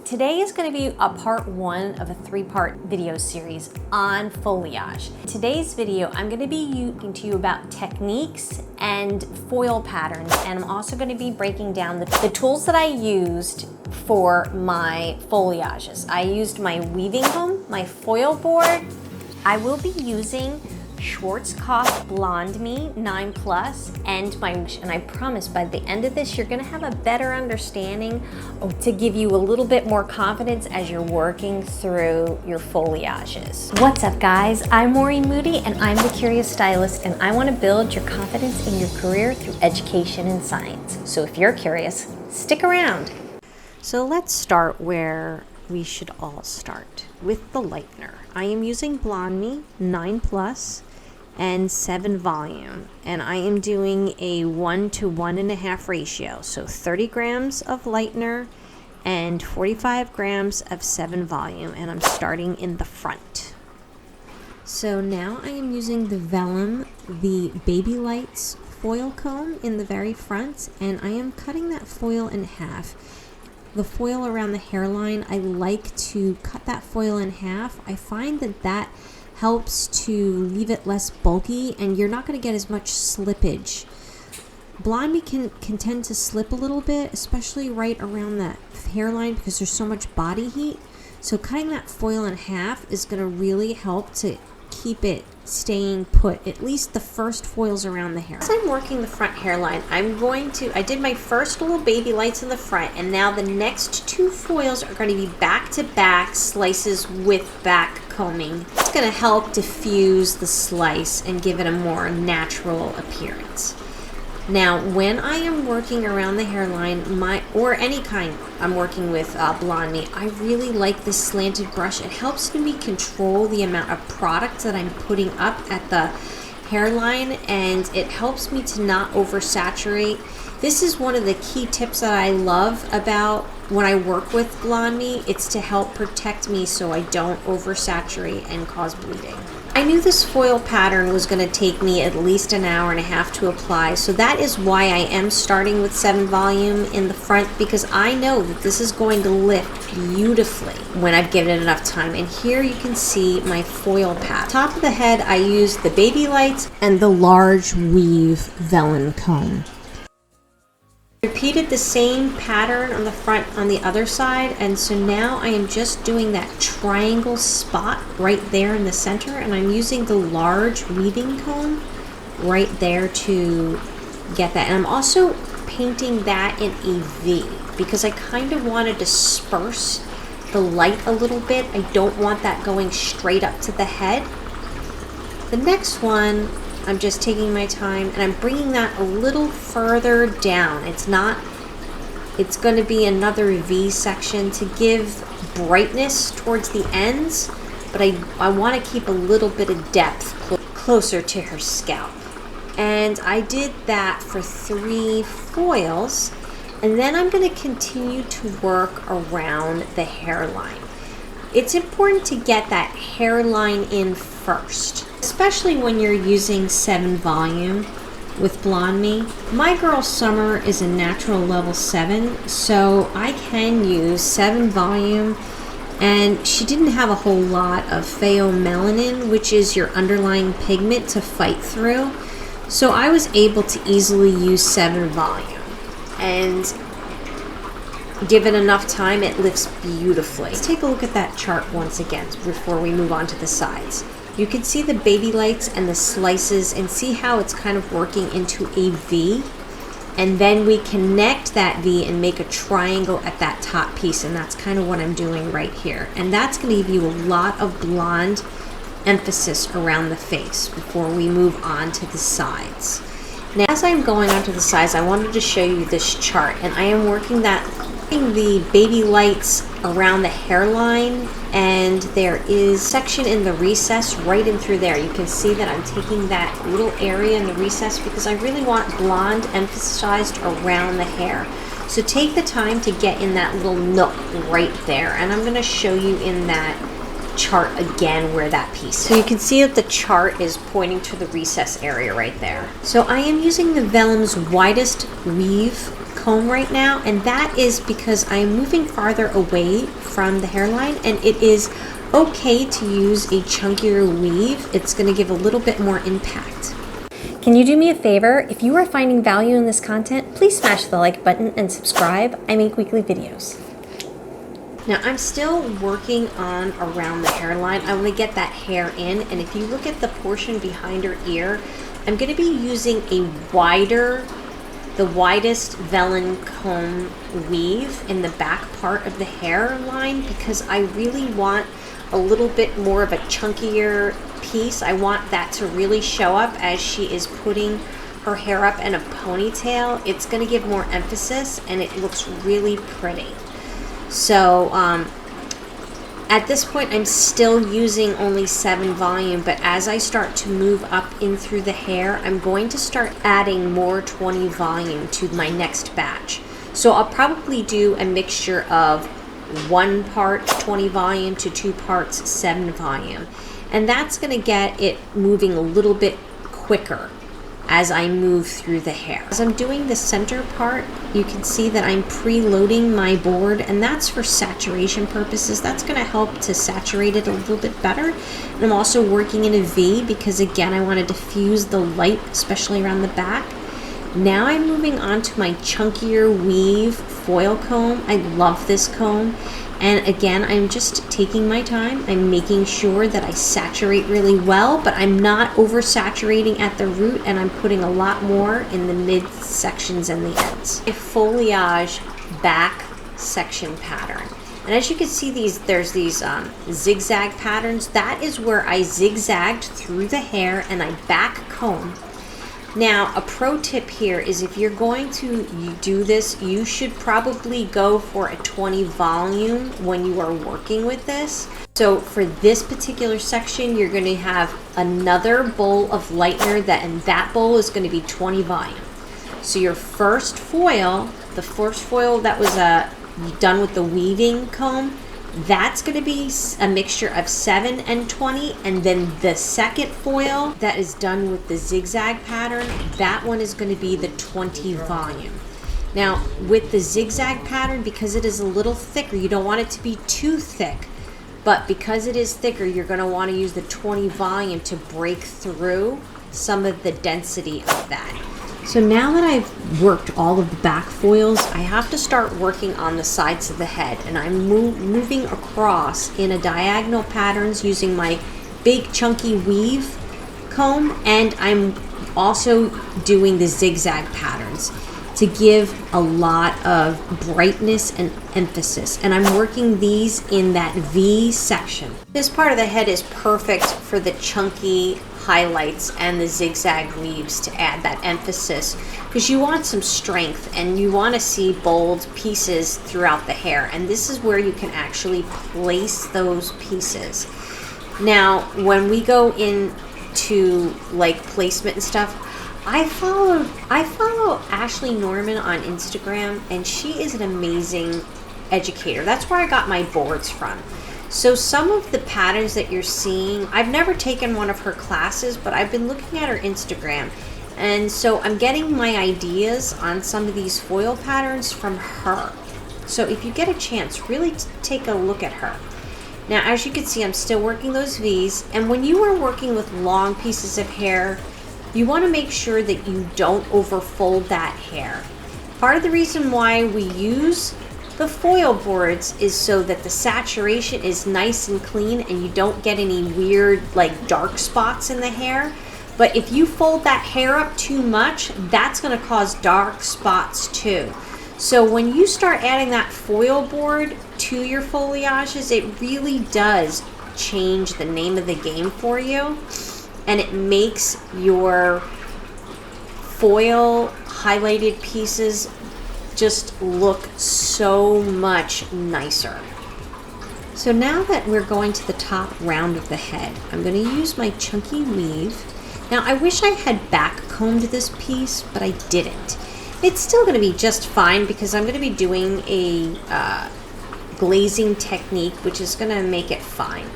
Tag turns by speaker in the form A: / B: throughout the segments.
A: Today is going to be a part one of a three-part video series on foliage. Today's video, I'm going to be talking to you about techniques and foil patterns, and I'm also going to be breaking down the tools that I used for my foliages. I used my weaving comb, my foil board. I will be using Schwarzkopf Blondme 9+, and I promise by the end of this, you're gonna have a better understanding to give you a little bit more confidence as you're working through your foliages. What's up, guys? I'm Maureen Moody, and I'm the Curious Stylist, and I wanna build your confidence in your career through education and science. So if you're curious, stick around. So let's start where we should all start, with the lightener. I am using Blondme 9+ and 7 volume, and I am doing a 1 to 1.5 ratio, so 30 grams of lightener and 45 grams of 7 volume, and I'm starting in the front. So now I am using the vellum, the Baby Lights foil comb in the very front, and I am cutting that foil in half. The foil around the hairline, I like to cut that foil in half. I find that helps to leave it less bulky, and you're not going to get as much slippage. Blondme can tend to slip a little bit, especially right around that hairline because there's so much body heat. So cutting that foil in half is going to really help to keep it staying put, at least the first foils around the hair. As I'm working the front hairline, I did my first little baby lights in the front, and now the next 2 foils are going to be back-to-back slices with back combing. It's going to help diffuse the slice and give it a more natural appearance. Now, when I am working around the hairline, or any kind I'm working with Blondme, I really like this slanted brush. It helps me control the amount of product that I'm putting up at the hairline, and it helps me to not oversaturate. This is one of the key tips that I love about when I work with Blondme. It's to help protect me so I don't oversaturate and cause bleeding. I knew this foil pattern was going to take me at least an hour and a half to apply, so that is why I am starting with 7 volume in the front, because I know that this is going to lift beautifully when I've given it enough time. And here you can see my foil pattern. Top of the head, I used the Baby Lights and the Large Vellen Comb. Repeated the same pattern on the front on the other side, and so now I am just doing that triangle spot right there in the center, and I'm using the large weaving comb right there to get that. And I'm also painting that in a V because I kind of want to disperse the light a little bit. I don't want that going straight up to the head. The next one, I'm just taking my time and I'm bringing that a little further down. It's going to be another V section to give brightness towards the ends, but I want to keep a little bit of depth closer to her scalp. And I did that for 3 foils, and then I'm going to continue to work around the hairline. It's important to get that hairline in first, especially when you're using 7 volume with Blondme. My girl Summer is a natural level 7, so I can use 7 volume, and she didn't have a whole lot of pheomelanin, which is your underlying pigment, to fight through. So I was able to easily use 7 volume, and give it enough time, it lifts beautifully. Let's take a look at that chart once again before we move on to the sides. You can see the baby lights and the slices and see how it's kind of working into a V. And then we connect that V and make a triangle at that top piece, and that's kind of what I'm doing right here. And that's going to give you a lot of blonde emphasis around the face before we move on to the sides. Now, as I'm going on to the sides, I wanted to show you this chart, and I am working the baby lights around the hairline, and there is section in the recess right in through there. You can see that I'm taking that little area in the recess because I really want blonde emphasized around the hair. So take the time to get in that little nook right there, and I'm going to show you in that chart again where that piece is. So you can see that the chart is pointing to the recess area right there. So I am using the vellum's widest weave comb right now, and that is because I'm moving farther away from the hairline, and it is okay to use a chunkier weave. It's going to give a little bit more impact. Can you do me a favor? If you are finding value in this content, please smash the like button and subscribe. I make weekly videos. Now I'm still working on around the hairline. I want to get that hair in, and if you look at the portion behind her ear, I'm going to be using the widest vellum comb weave in the back part of the hairline because I really want a little bit more of a chunkier piece. I want that to really show up as she is putting her hair up in a ponytail. It's going to give more emphasis and it looks really pretty. So at this point I'm still using only 7 volume, but as I start to move up in through the hair, I'm going to start adding more 20 volume to my next batch. So I'll probably do a mixture of 1 part 20 volume to 2 parts 7 volume. And that's going to get it moving a little bit quicker as I move through the hair. As I'm doing the center part, you can see that I'm preloading my board, and that's for saturation purposes. That's going to help to saturate it a little bit better. And I'm also working in a V because again, I want to diffuse the light, especially around the back. Now I'm moving on to my chunkier weave foil comb. I love this comb. And again, I'm just taking my time. I'm making sure that I saturate really well, but I'm not oversaturating at the root, and I'm putting a lot more in the mid sections and the ends. A foliage back section pattern. And as you can see, there's these zigzag patterns. That is where I zigzagged through the hair and I back comb. Now, a pro tip here is if you're going to do this, you should probably go for a 20 volume when you are working with this. So for this particular section, you're going to have another bowl of lightener, and that bowl is going to be 20 volume. So your first foil, the first foil that was done with the weaving comb, that's going to be a mixture of 7 and 20, and then the second foil that is done with the zigzag pattern, that one is going to be the 20 volume. Now with the zigzag pattern, because it is a little thicker, you don't want it to be too thick, but because it is thicker, you're going to want to use the 20 volume to break through some of the density of that. So now that I've worked all of the back foils, I have to start working on the sides of the head, and I'm moving across in a diagonal patterns using my big chunky weave comb, and I'm also doing the zigzag patterns to give a lot of brightness and emphasis, and I'm working these in that V section. This part of the head is perfect for the chunky highlights and the zigzag weaves to add that emphasis, because you want some strength and you want to see bold pieces throughout the hair, and this is where you can actually place those pieces. Now when we go into like placement and stuff, I follow Ashlee Norman on Instagram, and she is an amazing educator. That's where I got my boards from. So some of the patterns that you're seeing, I've never taken one of her classes, but I've been looking at her Instagram. And so I'm getting my ideas on some of these foil patterns from her. So if you get a chance, really take a look at her. Now, as you can see, I'm still working those V's. And when you are working with long pieces of hair, you want to make sure that you don't overfold that hair. Part of the reason why we use the foil boards is so that the saturation is nice and clean and you don't get any weird like dark spots in the hair. But if you fold that hair up too much, that's going to cause dark spots too. So when you start adding that foil board to your foliages, it really does change the name of the game for you, and it makes your foil highlighted pieces just look so much nicer. So now that we're going to the top round of the head, I'm going to use my chunky weave. Now I wish I had back combed this piece, but I didn't. It's still going to be just fine because I'm going to be doing a glazing technique, which is going to make it fine.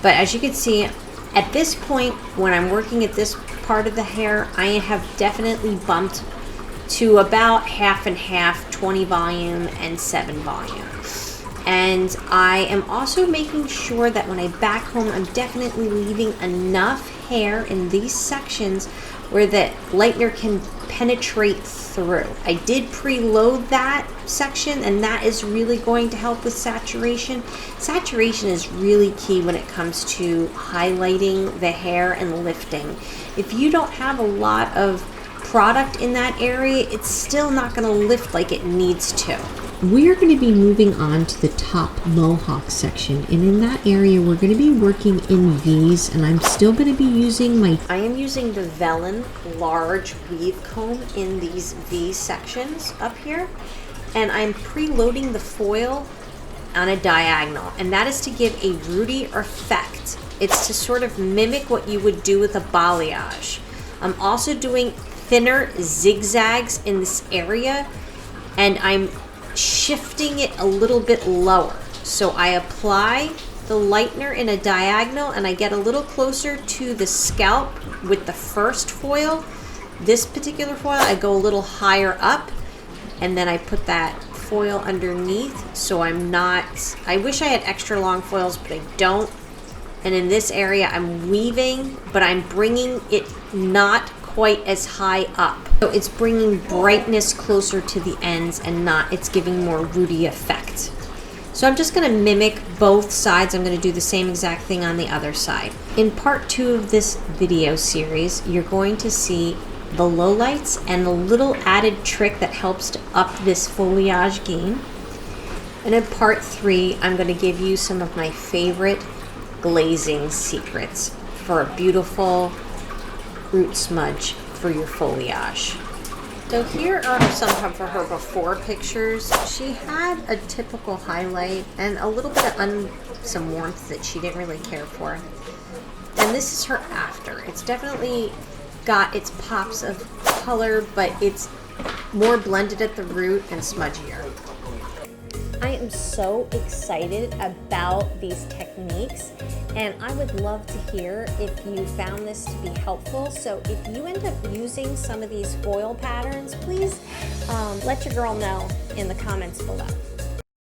A: But as you can see, at this point, when I'm working at this part of the hair, I have definitely bumped to about half and half, 20 volume and 7 volume. And I am also making sure that when I back home, I'm definitely leaving enough hair in these sections where the lightener can penetrate through. I did preload that section, and that is really going to help with saturation. Saturation is really key when it comes to highlighting the hair and lifting. If you don't have a lot of product in that area, it's still not going to lift like it needs to. We're going to be moving on to the top mohawk section, and in that area we're going to be working in V's, and I'm still going to be using I am using the Vellen Large Weave Comb in these V sections up here, and I'm preloading the foil on a diagonal, and that is to give a rooty effect. It's to sort of mimic what you would do with a balayage. I'm also doing thinner zigzags in this area, and I'm shifting it a little bit lower. So I apply the lightener in a diagonal, and I get a little closer to the scalp with the first foil. This particular foil, I go a little higher up, and then I put that foil underneath. So I'm not, I wish I had extra long foils, but I don't. And in this area, I'm weaving, but I'm bringing it not quite as high up. So it's bringing brightness closer to the ends and not, it's giving more rooty effect. So I'm just going to mimic both sides. I'm going to do the same exact thing on the other side. In part 2 of this video series, you're going to see the lowlights and a little added trick that helps to up this foliage game. And in part 3, I'm going to give you some of my favorite glazing secrets for a beautiful root smudge for your foliage. So here are some of her before pictures. She had a typical highlight and a little bit of some warmth that she didn't really care for. And this is her after. It's definitely got its pops of color, but it's more blended at the root and smudgier. I am so excited about these techniques, and I would love to hear if you found this to be helpful. So if you end up using some of these foil patterns, please let your girl know in the comments below.